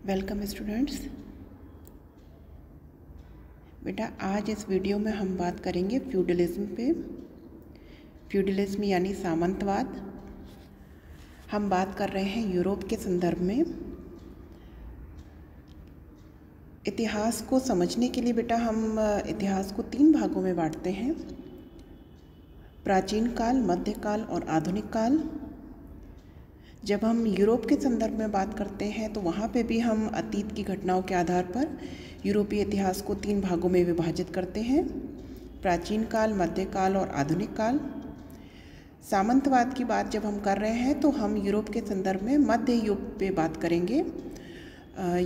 Welcome students. बेटा आज इस वीडियो में हम बात करेंगे फ्यूडलिज्म पे। फ्यूडलिज्म यानी सामंतवाद। हम बात कर रहे हैं यूरोप के संदर्भ में। इतिहास को समझने के लिए बेटा हम इतिहास को 3 भागों में बांटते हैं: प्राचीन काल, मध्यकाल और आधुनिक काल। जब हम यूरोप के संदर्भ में बात करते हैं तो वहाँ पे भी हम अतीत की घटनाओं के आधार पर यूरोपीय इतिहास को 3 भागों में विभाजित करते हैं: प्राचीन काल, मध्यकाल और आधुनिक काल। सामंतवाद की बात जब हम कर रहे हैं तो हम यूरोप के संदर्भ में मध्य युग पे बात करेंगे।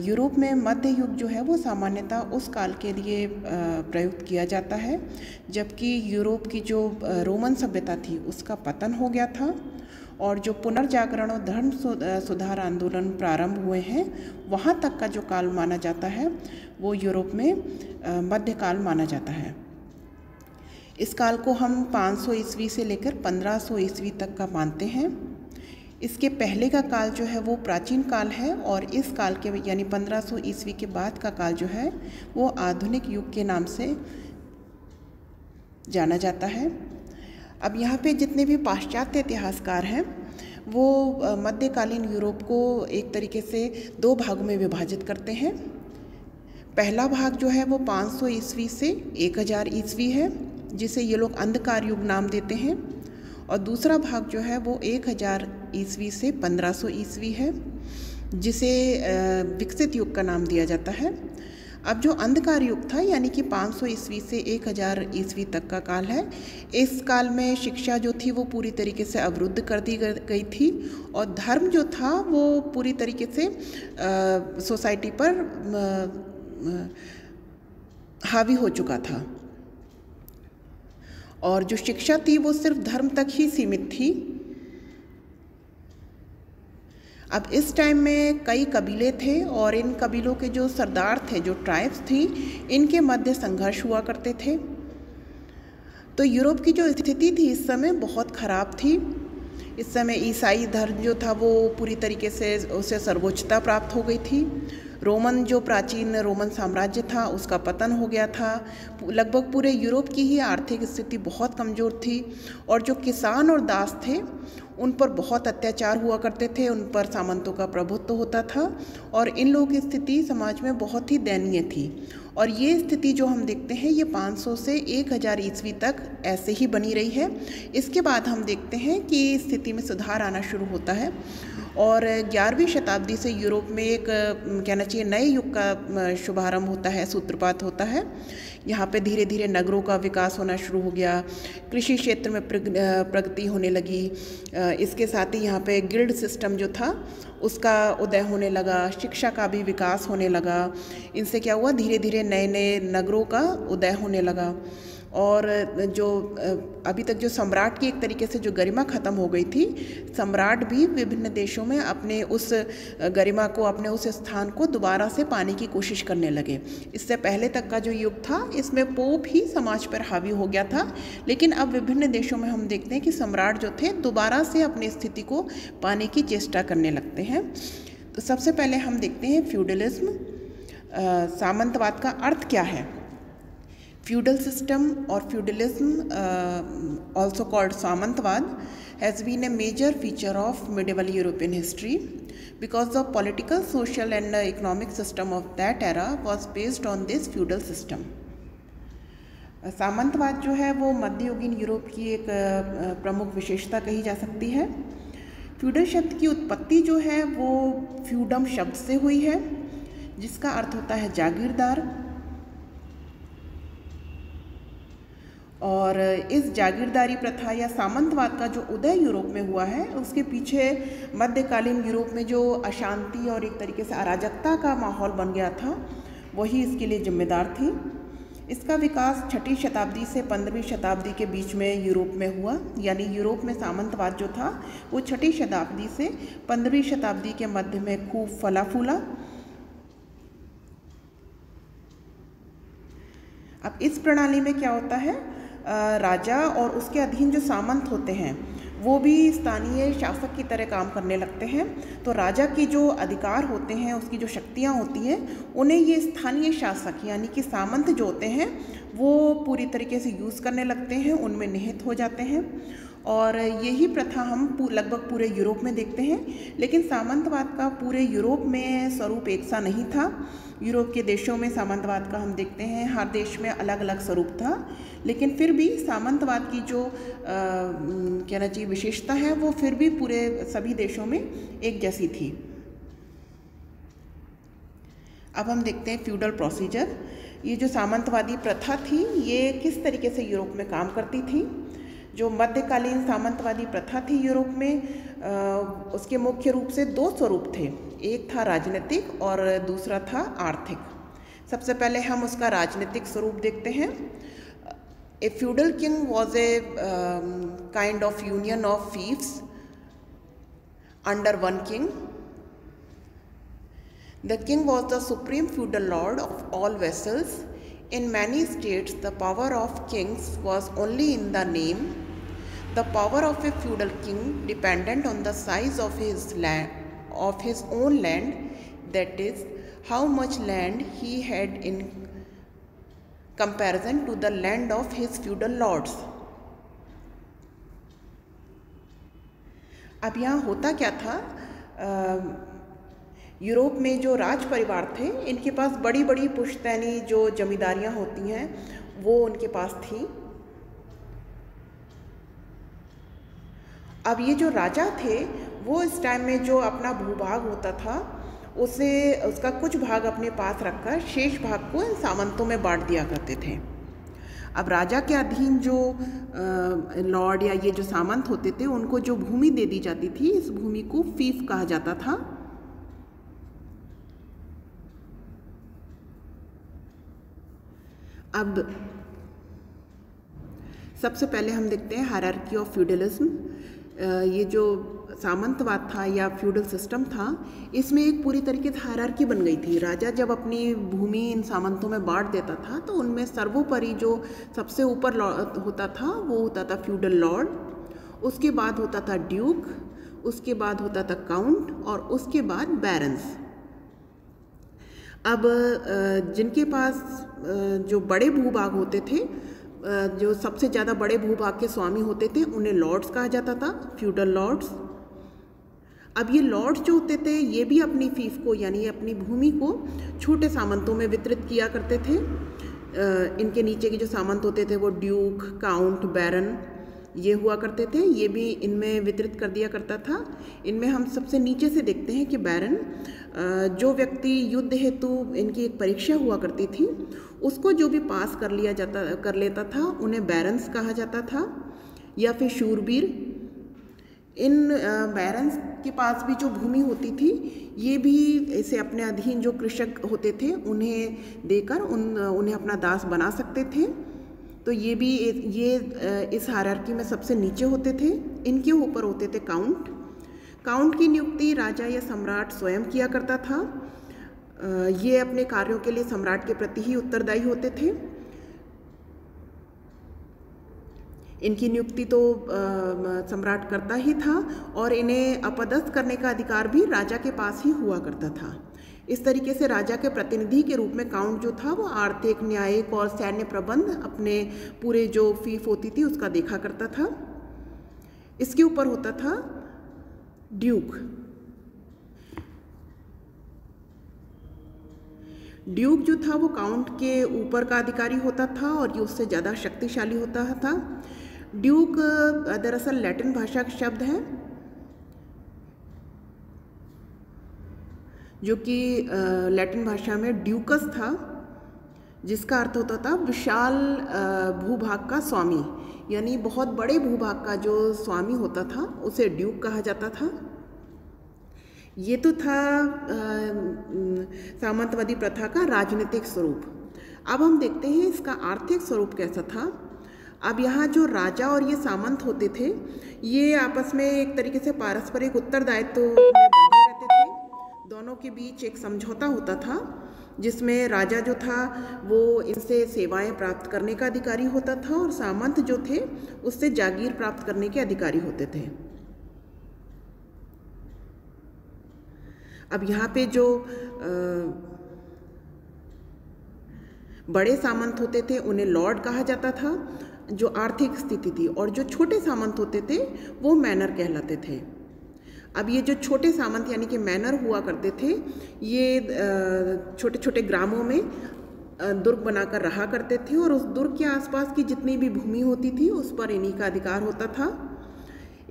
यूरोप में मध्य युग जो है वो सामान्यतः उस काल के लिए प्रयुक्त किया जाता है जबकि यूरोप की जो रोमन सभ्यता थी उसका पतन हो गया था और जो पुनर्जागरण और धर्म सुधार आंदोलन प्रारंभ हुए हैं वहाँ तक का जो काल माना जाता है वो यूरोप में मध्यकाल माना जाता है। इस काल को हम 500 ईस्वी से लेकर 1500 ईस्वी तक का मानते हैं। इसके पहले का काल जो है वो प्राचीन काल है और इस काल के यानी 1500 ईस्वी के बाद का काल जो है वो आधुनिक युग के नाम से जाना जाता है। अब यहाँ पे जितने भी पाश्चात्य इतिहासकार हैं वो मध्यकालीन यूरोप को एक तरीके से 2 भागों में विभाजित करते हैं। पहला भाग जो है वो 500 ईस्वी से 1000 ईस्वी है जिसे ये लोग अंधकार युग नाम देते हैं, और दूसरा भाग जो है वो 1000 ईस्वी से 1500 ईस्वी है जिसे विकसित युग का नाम दिया जाता है। अब जो अंधकार युग था यानी कि 500 ईस्वी से 1000 ईस्वी तक का काल है, इस काल में शिक्षा जो थी वो पूरी तरीके से अवरुद्ध कर दी गई थी और धर्म जो था वो पूरी तरीके से सोसाइटी पर हावी हो चुका था और जो शिक्षा थी वो सिर्फ धर्म तक ही सीमित थी। अब इस टाइम में कई कबीले थे और इन कबीलों के जो सरदार थे, जो ट्राइब्स थी, इनके मध्य संघर्ष हुआ करते थे। तो यूरोप की जो स्थिति थी इस समय बहुत ख़राब थी। इस समय ईसाई धर्म जो था वो पूरी तरीके से उसे सर्वोच्चता प्राप्त हो गई थी। रोमन जो प्राचीन रोमन साम्राज्य था उसका पतन हो गया था। लगभग पूरे यूरोप की ही आर्थिक स्थिति बहुत कमज़ोर थी और जो किसान और दास थे उन पर बहुत अत्याचार हुआ करते थे, उन पर सामंतों का प्रभुत्व होता था और इन लोगों की स्थिति समाज में बहुत ही दयनीय थी। और ये स्थिति जो हम देखते हैं ये 500 से 1000 ईस्वी तक ऐसे ही बनी रही है। इसके बाद हम देखते हैं कि स्थिति में सुधार आना शुरू होता है और 11वीं शताब्दी से यूरोप में एक कहना चाहिए नए युग का शुभारंभ होता है, सूत्रपात होता है। यहाँ पे धीरे धीरे नगरों का विकास होना शुरू हो गया, कृषि क्षेत्र में प्रगति होने लगी। इसके साथ ही यहाँ पे गिल्ड सिस्टम जो था उसका उदय होने लगा, शिक्षा का भी विकास होने लगा। इनसे क्या हुआ, धीरे धीरे नए नए नगरों का उदय होने लगा और जो अभी तक जो सम्राट की एक तरीके से जो गरिमा ख़त्म हो गई थी, सम्राट भी विभिन्न देशों में अपने उस गरिमा को, अपने उस स्थान को दोबारा से पाने की कोशिश करने लगे। इससे पहले तक का जो युग था इसमें पोप ही समाज पर हावी हो गया था, लेकिन अब विभिन्न देशों में हम देखते हैं कि सम्राट जो थे दोबारा से अपनी स्थिति को पाने की चेष्टा करने लगते हैं। तो सबसे पहले हम देखते हैं फ्यूडलिज्म, सामंतवाद का अर्थ क्या है। Feudal system or feudalism, also called Samantwad, has been a major feature of medieval European history because the political, social and economic system of that era was based on this feudal system. सामंतवाद जो है वो मध्ययुगीन Europe की एक प्रमुख विशेषता कही जा सकती है। फ्यूडल शब्द की उत्पत्ति जो है वो फ्यूडम शब्द से हुई है जिसका अर्थ होता है जागीरदार, और इस जागीरदारी प्रथा या सामंतवाद का जो उदय यूरोप में हुआ है उसके पीछे मध्यकालीन यूरोप में जो अशांति और एक तरीके से अराजकता का माहौल बन गया था वही इसके लिए जिम्मेदार थी। इसका विकास 6वीं शताब्दी से 15वीं शताब्दी के बीच में यूरोप में हुआ, यानी यूरोप में सामंतवाद जो था वो 6वीं शताब्दी से 15वीं शताब्दी के मध्य में खूब फला फूला। अब इस प्रणाली में क्या होता है, राजा और उसके अधीन जो सामंत होते हैं वो भी स्थानीय शासक की तरह काम करने लगते हैं। तो राजा के जो अधिकार होते हैं, उसकी जो शक्तियाँ होती हैं, उन्हें ये स्थानीय शासक यानी कि सामंत जो होते हैं वो पूरी तरीके से यूज़ करने लगते हैं, उनमें निहित हो जाते हैं। और यही प्रथा हम लगभग पूरे यूरोप में देखते हैं। लेकिन सामंतवाद का पूरे यूरोप में स्वरूप एक सा नहीं था। यूरोप के देशों में सामंतवाद का हम देखते हैं हर देश में अलग अलग स्वरूप था, लेकिन फिर भी सामंतवाद की जो कहना चाहिए विशेषता है वो फिर भी पूरे सभी देशों में एक जैसी थी। अब हम देखते हैं फ्यूडल प्रोसीजर। ये जो सामंतवादी प्रथा थी ये किस तरीके से यूरोप में काम करती थी। जो मध्यकालीन सामंतवादी प्रथा थी यूरोप में, उसके मुख्य रूप से दो स्वरूप थे, एक था राजनीतिक और दूसरा था आर्थिक। सबसे पहले हम उसका राजनीतिक स्वरूप देखते हैं। A feudal king was a kind of union of fiefs under one king. The king was the supreme feudal lord of all vassals. In many states, the power of kings was only in the name. The power of a feudal king depended on the size of his land, of his own land, that is, how much land he had in comparison to the land of his feudal lords. अब यहाँ होता क्या था, Europe में जो राज परिवार थे इनके पास बड़ी बड़ी पुश्तैनी जो जमींदारियाँ होती हैं वो उनके पास थी। अब ये जो राजा थे वो इस टाइम में जो अपना भूभाग होता था उसका कुछ भाग अपने पास रखकर शेष भाग को इन सामंतों में बांट दिया करते थे। अब राजा के अधीन जो लॉर्ड या ये जो सामंत होते थे उनको जो भूमि दे दी जाती थी, इस भूमि को फीफ कहा जाता था। अब सबसे पहले हम देखते हैं हायरार्की ऑफ फ्यूडलिज्म। ये जो सामंतवाद था या फ्यूडल सिस्टम था, इसमें एक पूरी तरीके से हायरार्की बन गई थी। राजा जब अपनी भूमि इन सामंतों में बांट देता था तो उनमें सर्वोपरि जो सबसे ऊपर होता था वो होता था फ्यूडल लॉर्ड, उसके बाद होता था ड्यूक, उसके बाद होता था काउंट और उसके बाद बैरन्स। अब जिनके पास जो बड़े भूभाग होते थे, जो सबसे ज़्यादा बड़े भूभाग के स्वामी होते थे, उन्हें लॉर्ड्स कहा जाता था, फ्यूडल लॉर्ड्स। अब ये लॉर्ड्स जो होते थे ये भी अपनी फीफ को यानी अपनी भूमि को छोटे सामंतों में वितरित किया करते थे। इनके नीचे के जो सामंत होते थे वो ड्यूक, काउंट, बैरन ये हुआ करते थे, ये भी इनमें वितरित कर दिया करता था। इनमें हम सबसे नीचे से देखते हैं कि बैरन, जो व्यक्ति युद्ध हेतु इनकी एक परीक्षा हुआ करती थी उसको जो भी पास कर लेता था उन्हें बैरन्स कहा जाता था या फिर शूरवीर। इन बैरन्स के पास भी जो भूमि होती थी ये भी इसे अपने अधीन जो कृषक होते थे उन्हें देकर उन्हें अपना दास बना सकते थे। तो ये भी इस हायरार्की में सबसे नीचे होते थे। इनके ऊपर होते थे काउंट। काउंट की नियुक्ति राजा या सम्राट स्वयं किया करता था। ये अपने कार्यों के लिए सम्राट के प्रति ही उत्तरदायी होते थे। इनकी नियुक्ति तो सम्राट करता ही था और इन्हें अपदस्थ करने का अधिकार भी राजा के पास ही हुआ करता था। इस तरीके से राजा के प्रतिनिधि के रूप में काउंट जो था वो आर्थिक, न्यायिक और सैन्य प्रबंध अपने पूरे जो फीफ होती थी उसका देखा करता था। इसके ऊपर होता था ड्यूक। ड्यूक जो था वो काउंट के ऊपर का अधिकारी होता था और ये उससे ज़्यादा शक्तिशाली होता था। ड्यूक दरअसल लैटिन भाषा का शब्द है जो कि लैटिन भाषा में ड्यूकस था, जिसका अर्थ होता था विशाल भूभाग का स्वामी, यानी बहुत बड़े भूभाग का जो स्वामी होता था उसे ड्यूक कहा जाता था। ये तो था सामंतवादी प्रथा का राजनीतिक स्वरूप। अब हम देखते हैं इसका आर्थिक स्वरूप कैसा था। अब यहाँ जो राजा और ये सामंत होते थे ये आपस में एक तरीके से पारस्परिक उत्तरदायित्व में बंधे रहते थे। दोनों के बीच एक समझौता होता था जिसमें राजा जो था वो इनसे सेवाएं प्राप्त करने का अधिकारी होता था और सामंत जो थे उससे जागीर प्राप्त करने के अधिकारी होते थे। अब यहाँ पे जो बड़े सामंत होते थे उन्हें लॉर्ड कहा जाता था, जो आर्थिक स्थिति थी, और जो छोटे सामंत होते थे वो मैनर कहलाते थे। अब ये जो छोटे सामंत यानी कि मैनर हुआ करते थे, ये छोटे छोटे ग्रामों में दुर्ग बनाकर रहा करते थे और उस दुर्ग के आसपास की जितनी भी भूमि होती थी उस पर इन्हीं का अधिकार होता था।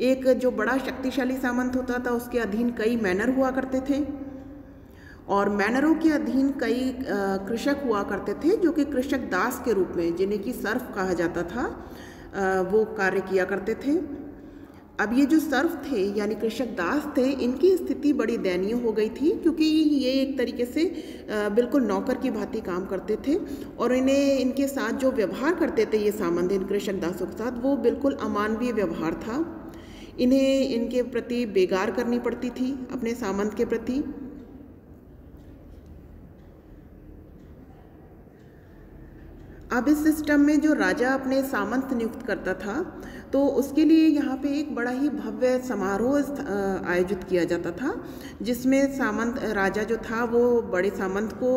एक जो बड़ा शक्तिशाली सामंत होता था उसके अधीन कई मैनर हुआ करते थे और मैनरों के अधीन कई कृषक हुआ करते थे जो कि कृषक दास के रूप में, जिन्हें कि सर्फ कहा जाता था, वो कार्य किया करते थे। अब ये जो सर्फ थे यानी कृषक दास थे, इनकी स्थिति बड़ी दयनीय हो गई थी क्योंकि ये एक तरीके से बिल्कुल नौकर की भांति काम करते थे और इन्हें इनके साथ जो व्यवहार करते थे ये सामंत इन कृषक दासों के साथ, वो बिल्कुल अमानवीय व्यवहार था। इन्हें इनके प्रति बेगार करनी पड़ती थी अपने सामंत के प्रति। अब इस सिस्टम में जो राजा अपने सामंत नियुक्त करता था तो उसके लिए यहाँ पे एक बड़ा ही भव्य समारोह आयोजित किया जाता था, जिसमें सामंत राजा जो था वो बड़े सामंत को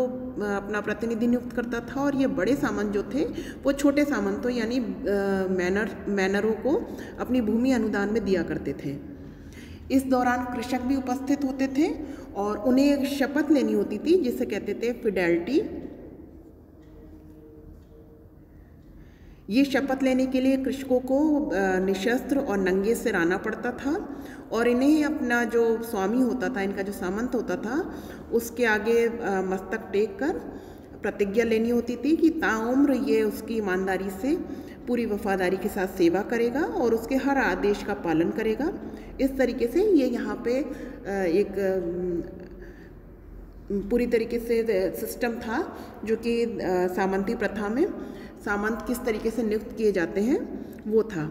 अपना प्रतिनिधि नियुक्त करता था और ये बड़े सामंत जो थे वो छोटे सामंतों यानी मैनरों को अपनी भूमि अनुदान में दिया करते थे। इस दौरान कृषक भी उपस्थित होते थे और उन्हें एक शपथ लेनी होती थी जिसे कहते थे फिडेलिटी। ये शपथ लेने के लिए कृषकों को निशस्त्र और नंगे सिर आना पड़ता था और इन्हें अपना जो स्वामी होता था, इनका जो सामंत होता था, उसके आगे मस्तक टेक कर प्रतिज्ञा लेनी होती थी कि ताउम्र ये उसकी ईमानदारी से पूरी वफादारी के साथ सेवा करेगा और उसके हर आदेश का पालन करेगा। इस तरीके से ये यहाँ पे एक पूरी तरीके से सिस्टम था जो कि सामंती प्रथा में सामंत किस तरीके से नियुक्त किए जाते हैं वो था।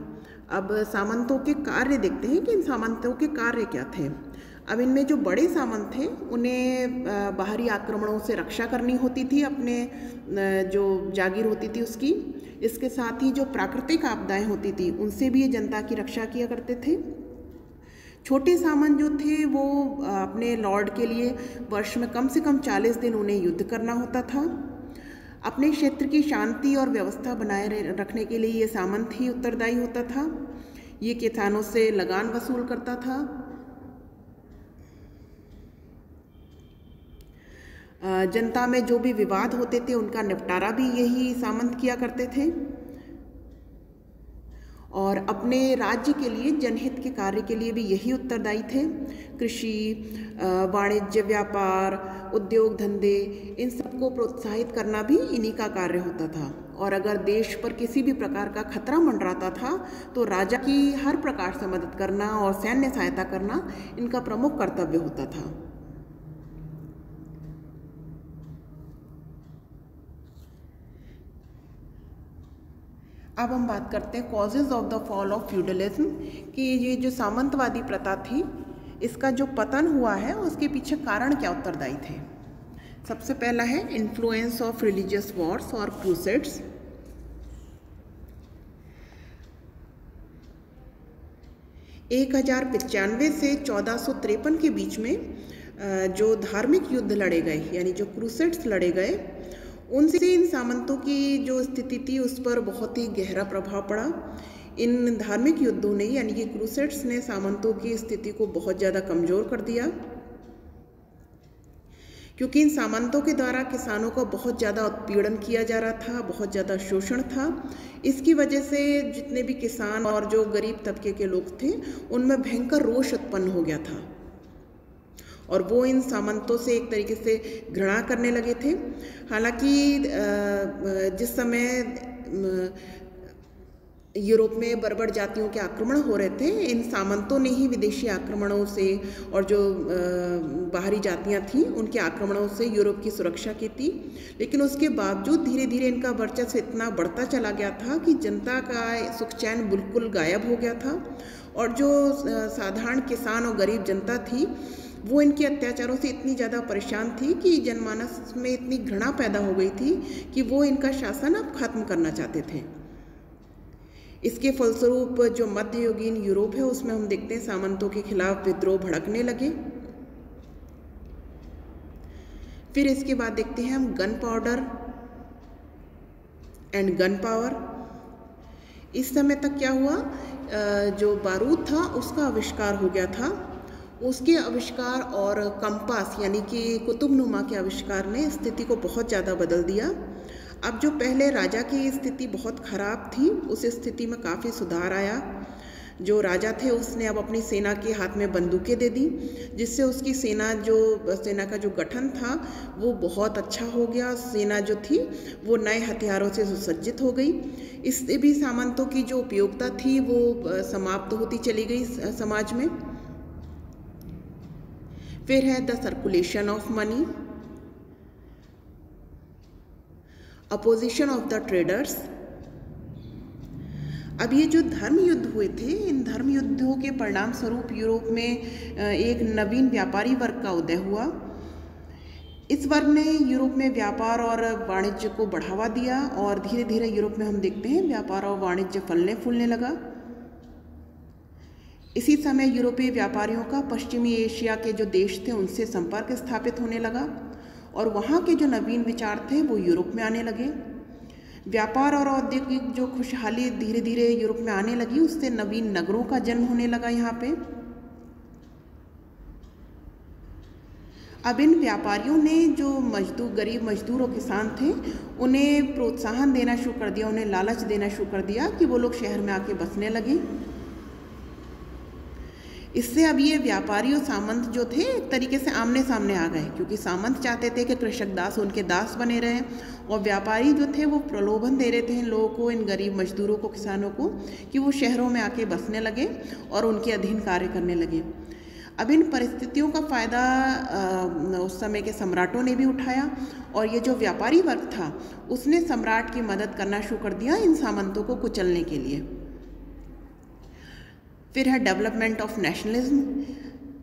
अब सामंतों के कार्य देखते हैं कि इन सामंतों के कार्य क्या थे। अब इनमें जो बड़े सामंत थे उन्हें बाहरी आक्रमणों से रक्षा करनी होती थी, अपने जो जागीर होती थी उसकी। इसके साथ ही जो प्राकृतिक आपदाएं होती थी उनसे भी ये जनता की रक्षा किया करते थे। छोटे सामंत जो थे वो अपने लॉर्ड के लिए वर्ष में कम से कम 40 दिन उन्हें युद्ध करना होता था। अपने क्षेत्र की शांति और व्यवस्था बनाए रखने के लिए ये सामंत ही उत्तरदायी होता था। ये किसानों से लगान वसूल करता था। जनता में जो भी विवाद होते थे उनका निपटारा भी यही सामंत किया करते थे और अपने राज्य के लिए जनहित के कार्य के लिए भी यही उत्तरदायी थे। कृषि, वाणिज्य, व्यापार, उद्योग धंधे, इन सबको प्रोत्साहित करना भी इन्हीं का कार्य होता था। और अगर देश पर किसी भी प्रकार का खतरा मंडराता था तो राजा की हर प्रकार से मदद करना और सैन्य सहायता करना इनका प्रमुख कर्तव्य होता था। अब हम बात करते हैं causes of the fall of feudalism, कि ये जो सामंतवादी प्रथा थी इसका जो पतन हुआ है उसके पीछे कारण क्या उत्तरदायी थे। सबसे पहला है इन्फ्लुएंस ऑफ रिलीजियस वॉर्स और क्रूसेड्स। एक 1095 से 1453 के बीच में जो धार्मिक युद्ध लड़े गए यानी जो क्रूसेड्स लड़े गए, उनसे इन सामंतों की जो स्थिति थी उस पर बहुत ही गहरा प्रभाव पड़ा। इन धार्मिक युद्धों ने यानी कि क्रूसेड्स ने सामंतों की स्थिति को बहुत ज़्यादा कमज़ोर कर दिया, क्योंकि इन सामंतों के द्वारा किसानों को बहुत ज़्यादा उत्पीड़न किया जा रहा था, बहुत ज़्यादा शोषण था। इसकी वजह से जितने भी किसान और जो गरीब तबके के लोग थे उनमें भयंकर रोष उत्पन्न हो गया था और वो इन सामंतों से एक तरीके से घृणा करने लगे थे। हालांकि जिस समय यूरोप में बर्बर जातियों के आक्रमण हो रहे थे, इन सामंतों ने ही विदेशी आक्रमणों से और जो बाहरी जातियां थीं उनके आक्रमणों से यूरोप की सुरक्षा की थी। लेकिन उसके बावजूद धीरे धीरे इनका वर्चस्व इतना बढ़ता चला गया था कि जनता का सुख चैन बिल्कुल गायब हो गया था और जो साधारण किसान और गरीब जनता थी वो इनके अत्याचारों से इतनी ज़्यादा परेशान थी कि जनमानस में इतनी घृणा पैदा हो गई थी कि वो इनका शासन अब खत्म करना चाहते थे। इसके फलस्वरूप जो मध्ययुगीन यूरोप है उसमें हम देखते हैं सामंतों के खिलाफ विद्रोह भड़कने लगे। फिर इसके बाद देखते हैं हम gun powder and gun power. इस समय तक क्या हुआ, जो बारूद था उसका आविष्कार हो गया था। उसके आविष्कार और कंपास यानी कि कुतुबनुमा के आविष्कार ने स्थिति को बहुत ज़्यादा बदल दिया। अब जो पहले राजा की स्थिति बहुत ख़राब थी उस स्थिति में काफ़ी सुधार आया। जो राजा थे उसने अब अपनी सेना के हाथ में बंदूकें दे दी, जिससे उसकी सेना का जो गठन था वो बहुत अच्छा हो गया। सेना जो थी वो नए हथियारों से सुसज्जित हो गई। इससे भी सामंतों की जो उपयोगिता थी वो समाप्त होती चली गई समाज में। फिर है the circulation of money, opposition of the traders. अब ये जो धर्म युद्ध हुए थे, इन धर्म युद्धों के परिणाम स्वरूप यूरोप में एक नवीन व्यापारी वर्ग का उदय हुआ। इस वर्ग ने यूरोप में व्यापार और वाणिज्य को बढ़ावा दिया और धीरे धीरे यूरोप में हम देखते हैं व्यापार और वाणिज्य फलने फूलने लगा। इसी समय यूरोपीय व्यापारियों का पश्चिमी एशिया के जो देश थे उनसे संपर्क स्थापित होने लगा और वहाँ के जो नवीन विचार थे वो यूरोप में आने लगे। व्यापार और औद्योगिक जो खुशहाली धीरे धीरे यूरोप में आने लगी, उससे नवीन नगरों का जन्म होने लगा यहाँ पे। अब इन व्यापारियों ने जो गरीब मजदूर और किसान थे उन्हें प्रोत्साहन देना शुरू कर दिया, उन्हें लालच देना शुरू कर दिया कि वो लोग शहर में आके बसने लगे। इससे अब ये व्यापारी और सामंत जो थे एक तरीके से आमने सामने आ गए, क्योंकि सामंत चाहते थे कि कृषक दास उनके दास बने रहें और व्यापारी जो थे वो प्रलोभन दे रहे थे इन लोगों को, इन गरीब मजदूरों को, किसानों को, कि वो शहरों में आके बसने लगे और उनके अधीन कार्य करने लगे। अब इन परिस्थितियों का फ़ायदा उस समय के सम्राटों ने भी उठाया और ये जो व्यापारी वर्ग था उसने सम्राट की मदद करना शुरू कर दिया इन सामंतों को कुचलने के लिए। फिर है डेवलपमेंट ऑफ नेशनलिज्म।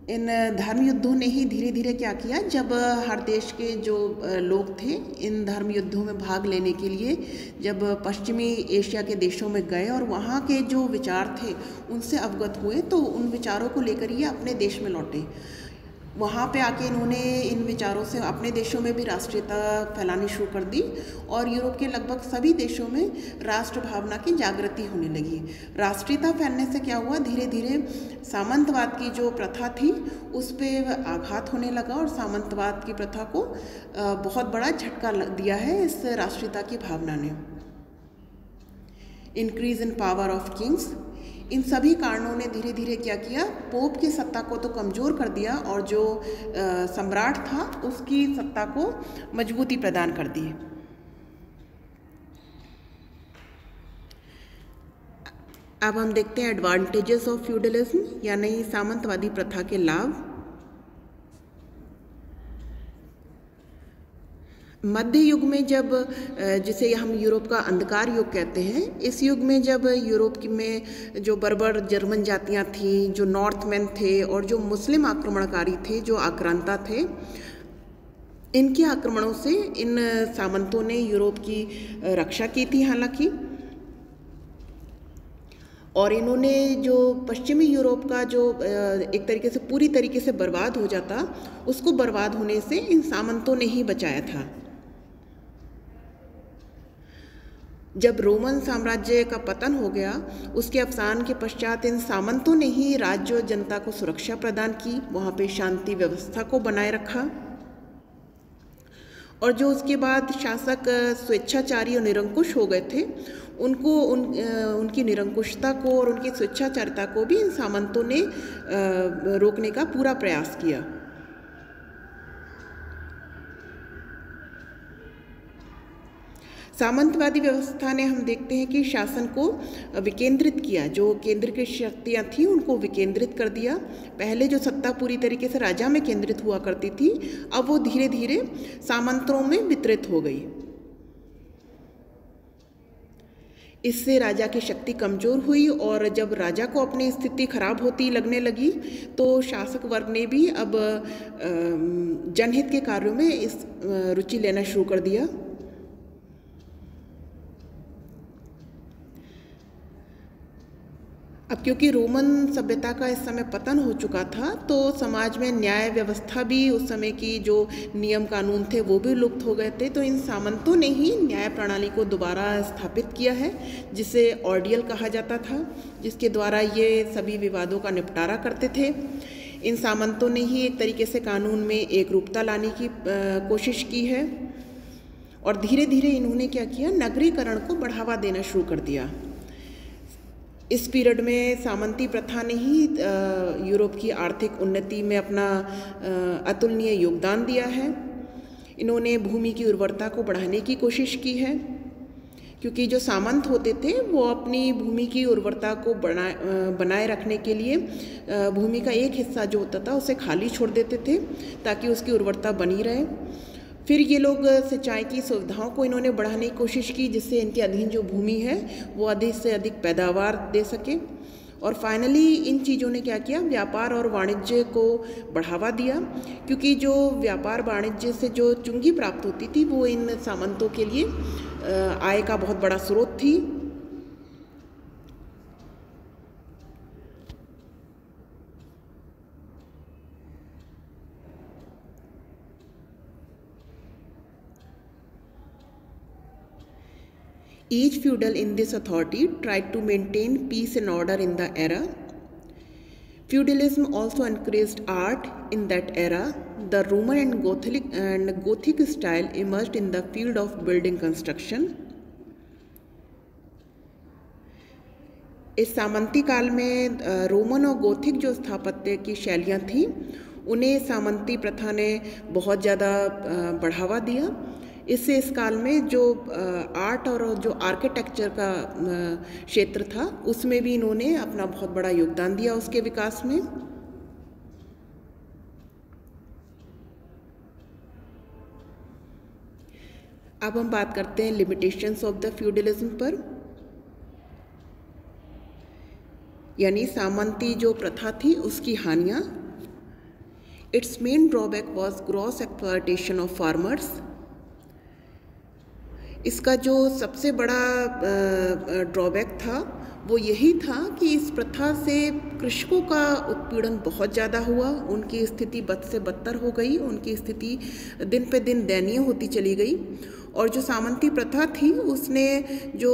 इन धर्म युद्धों ने ही धीरे धीरे क्या किया, जब हर देश के जो लोग थे इन धर्म युद्धों में भाग लेने के लिए जब पश्चिमी एशिया के देशों में गए और वहाँ के जो विचार थे उनसे अवगत हुए तो उन विचारों को लेकर ये अपने देश में लौटे। वहाँ पे आके इन्होंने इन विचारों से अपने देशों में भी राष्ट्रीयता फैलानी शुरू कर दी और यूरोप के लगभग सभी देशों में राष्ट्र भावना की जागृति होने लगी। राष्ट्रीयता फैलने से क्या हुआ, धीरे धीरे सामंतवाद की जो प्रथा थी उस पर आघात होने लगा और सामंतवाद की प्रथा को बहुत बड़ा झटका दिया है इस राष्ट्रीयता की भावना ने। Increase in power of kings. इन सभी कारणों ने धीरे धीरे क्या किया, पोप की सत्ता को तो कमज़ोर कर दिया और जो सम्राट था उसकी सत्ता को मजबूती प्रदान कर दी। अब हम देखते हैं एडवांटेजेस ऑफ फ्यूडलिज्म यानी सामंतवादी प्रथा के लाभ। मध्य युग में जब, जिसे हम यूरोप का अंधकार युग कहते हैं, इस युग में जब यूरोप में जो बर्बर जर्मन जातियां थीं, जो नॉर्थमैन थे और जो मुस्लिम आक्रमणकारी थे, जो आक्रांता थे, इनके आक्रमणों से इन सामंतों ने यूरोप की रक्षा की थी हालांकि, और इन्होंने जो पश्चिमी यूरोप का जो एक तरीके से पूरी तरीके से बर्बाद हो जाता, उसको बर्बाद होने से इन सामंतों ने ही बचाया था। जब रोमन साम्राज्य का पतन हो गया, उसके अवसान के पश्चात इन सामंतों ने ही राज्य और जनता को सुरक्षा प्रदान की, वहाँ पे शांति व्यवस्था को बनाए रखा। और जो उसके बाद शासक स्वेच्छाचारी और निरंकुश हो गए थे, उनकी निरंकुशता को और उनकी स्वेच्छाचारिता को भी इन सामंतों ने रोकने का पूरा प्रयास किया। सामंतवादी व्यवस्था ने हम देखते हैं कि शासन को विकेंद्रित किया, जो केंद्रीकृत शक्तियाँ थीं उनको विकेंद्रित कर दिया। पहले जो सत्ता पूरी तरीके से राजा में केंद्रित हुआ करती थी, अब वो धीरे धीरे सामंतों में वितरित हो गई। इससे राजा की शक्ति कमज़ोर हुई और जब राजा को अपनी स्थिति खराब होती लगने लगी तो शासक वर्ग ने भी अब जनहित के कार्यों में इस रुचि लेना शुरू कर दिया। अब क्योंकि रोमन सभ्यता का इस समय पतन हो चुका था तो समाज में न्याय व्यवस्था भी, उस समय की जो नियम कानून थे वो भी लुप्त हो गए थे। तो इन सामंतों ने ही न्याय प्रणाली को दोबारा स्थापित किया है, जिसे ऑर्डियल कहा जाता था, जिसके द्वारा ये सभी विवादों का निपटारा करते थे। इन सामंतों ने ही एक तरीके से कानून में एकरूपता लाने की कोशिश की है और धीरे धीरे इन्होंने क्या किया, नगरीकरण को बढ़ावा देना शुरू कर दिया। इस पीरियड में सामंती प्रथा ने ही यूरोप की आर्थिक उन्नति में अपना अतुलनीय योगदान दिया है। इन्होंने भूमि की उर्वरता को बढ़ाने की कोशिश की है, क्योंकि जो सामंत होते थे वो अपनी भूमि की उर्वरता को बनाए रखने के लिए भूमि का एक हिस्सा जो होता था उसे खाली छोड़ देते थे ताकि उसकी उर्वरता बनी रहे। फिर ये लोग सिंचाई की सुविधाओं को इन्होंने बढ़ाने की कोशिश की, जिससे इनके अधीन जो भूमि है वो अधिक से अधिक पैदावार दे सके। और फाइनली इन चीज़ों ने क्या किया, व्यापार और वाणिज्य को बढ़ावा दिया, क्योंकि जो व्यापार वाणिज्य से जो चुंगी प्राप्त होती थी वो इन सामंतों के लिए आय का बहुत बड़ा स्रोत थी। Each feudal in this authority tried to maintain peace and order in the era. Feudalism also encouraged art in that era. The Roman and Gothic style emerged in the field of building construction. इस सामंती काल में Roman और Gothic जो स्थापत्य की शैलियाँ थीं उन्हें सामंती प्रथा ने बहुत ज़्यादा बढ़ावा दिया। इससे इस काल में जो आर्ट और जो आर्किटेक्चर का क्षेत्र था उसमें भी इन्होंने अपना बहुत बड़ा योगदान दिया उसके विकास में। अब हम बात करते हैं लिमिटेशंस ऑफ द फ्यूडलिज्म पर, यानी सामंती जो प्रथा थी उसकी हानियाँ। Its main drawback was gross exploitation of farmers. इसका जो सबसे बड़ा ड्रॉबैक था वो यही था कि इस प्रथा से कृषकों का उत्पीड़न बहुत ज़्यादा हुआ, उनकी स्थिति बद से बदतर हो गई, उनकी स्थिति दिन पे दिन दयनीय होती चली गई। और जो सामंती प्रथा थी उसने जो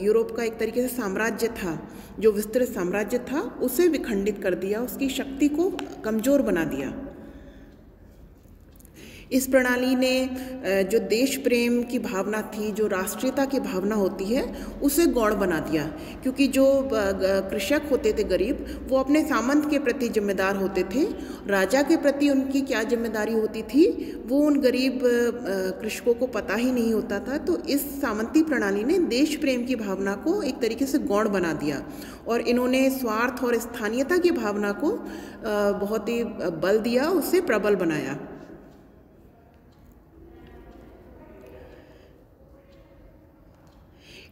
यूरोप का एक तरीके से साम्राज्य था, जो विस्तृत साम्राज्य था, उसे विखंडित कर दिया, उसकी शक्ति को कमज़ोर बना दिया। इस प्रणाली ने जो देश प्रेम की भावना थी, जो राष्ट्रीयता की भावना होती है, उसे गौण बना दिया, क्योंकि जो कृषक होते थे गरीब, वो अपने सामंत के प्रति जिम्मेदार होते थे। राजा के प्रति उनकी क्या जिम्मेदारी होती थी वो उन गरीब कृषकों को पता ही नहीं होता था। तो इस सामंती प्रणाली ने देश प्रेम की भावना को एक तरीके से गौण बना दिया और इन्होंने स्वार्थ और स्थानीयता की भावना को बहुत ही बल दिया, उसे प्रबल बनाया।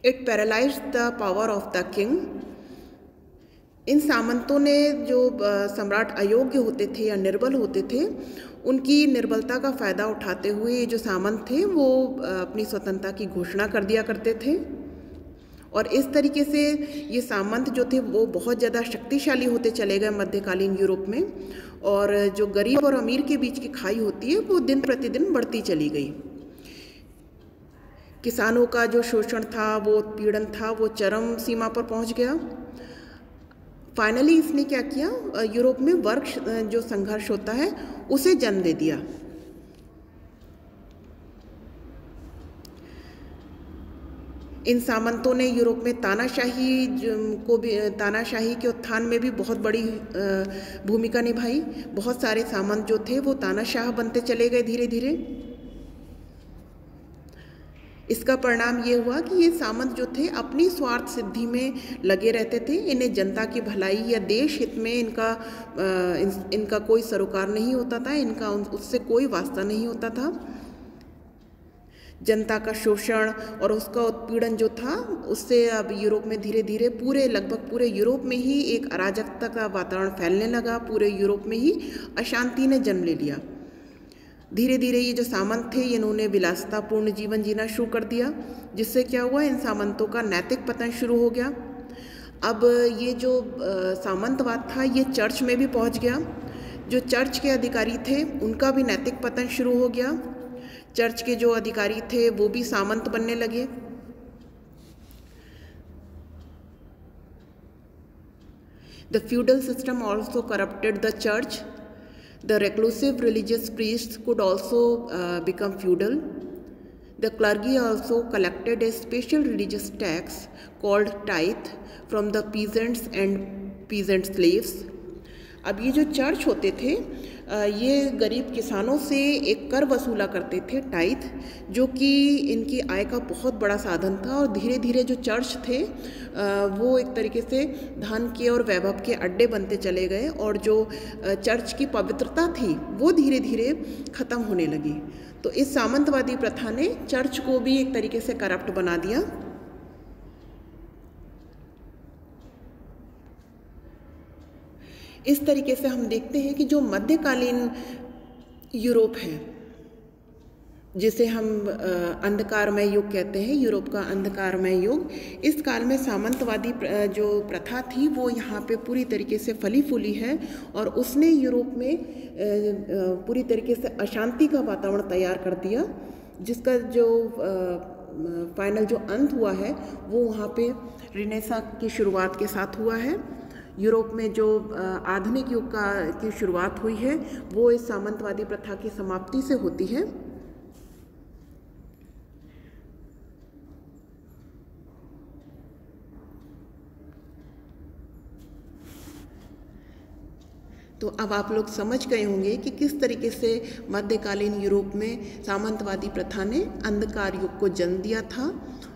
It paralyse the power of the king. इन सामंतों ने जो सम्राट अयोग्य होते थे या निर्बल होते थे, उनकी निर्बलता का फ़ायदा उठाते हुए जो सामंत थे वो अपनी स्वतंत्रता की घोषणा कर दिया करते थे। और इस तरीके से ये सामंत जो थे वो बहुत ज़्यादा शक्तिशाली होते चले गए मध्यकालीन यूरोप में, और जो गरीब और अमीर के बीच की खाई होती है वो दिन प्रतिदिन बढ़ती चली गई। किसानों का जो शोषण था, वो उत्पीड़न था, वो चरम सीमा पर पहुंच गया। फाइनली इसने क्या किया, यूरोप में वर्ग जो संघर्ष होता है उसे जन्म दे दिया। इन सामंतों ने यूरोप में तानाशाही के उत्थान में भी बहुत बड़ी भूमिका निभाई। बहुत सारे सामंत जो थे वो तानाशाह बनते चले गए धीरे धीरे। इसका परिणाम ये हुआ कि ये सामंत जो थे अपनी स्वार्थ सिद्धि में लगे रहते थे। इन्हें जनता की भलाई या देश हित में इनका कोई सरोकार नहीं होता था, इनका उससे कोई वास्ता नहीं होता था। जनता का शोषण और उसका उत्पीड़न जो था, उससे अब यूरोप में धीरे धीरे लगभग पूरे यूरोप में ही एक अराजकता का वातावरण फैलने लगा। पूरे यूरोप में ही अशांति ने जन्म ले लिया। धीरे धीरे ये जो सामंत थे, इन्होंने विलासितापूर्ण जीवन जीना शुरू कर दिया, जिससे क्या हुआ, इन सामंतों का नैतिक पतन शुरू हो गया। अब ये जो सामंतवाद था, ये चर्च में भी पहुंच गया। जो चर्च के अधिकारी थे, उनका भी नैतिक पतन शुरू हो गया। चर्च के जो अधिकारी थे वो भी सामंत बनने लगे। The feudal system also corrupted the church. The reclusive religious priests could also become feudal. The clergy also collected a special religious tax called tithe from the peasants and peasant slaves. अब ये जो church होते थे, ये गरीब किसानों से एक कर वसूला करते थे, टाइथ, जो कि इनकी आय का बहुत बड़ा साधन था। और धीरे धीरे जो चर्च थे वो एक तरीके से धन के और वैभव के अड्डे बनते चले गए, और जो चर्च की पवित्रता थी वो धीरे धीरे ख़त्म होने लगी। तो इस सामंतवादी प्रथा ने चर्च को भी एक तरीके से करप्ट बना दिया। इस तरीके से हम देखते हैं कि जो मध्यकालीन यूरोप है, जिसे हम अंधकारमय युग कहते हैं, यूरोप का अंधकारमय युग, इस काल में सामंतवादी जो प्रथा थी वो यहाँ पे पूरी तरीके से फली फूली है, और उसने यूरोप में पूरी तरीके से अशांति का वातावरण तैयार कर दिया, जिसका जो फाइनल जो अंत हुआ है वो वहाँ पे रिनेसा की शुरुआत के साथ हुआ है। यूरोप में जो आधुनिक युग की शुरुआत हुई है वो इस सामंतवादी प्रथा की समाप्ति से होती है। तो अब आप लोग समझ गए होंगे कि किस तरीके से मध्यकालीन यूरोप में सामंतवादी प्रथा ने अंधकार युग को जन्म दिया था,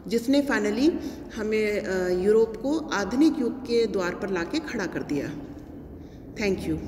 जिसने फाइनली हमें यूरोप को आधुनिक युग के द्वार पर लाके खड़ा कर दिया। Thank you.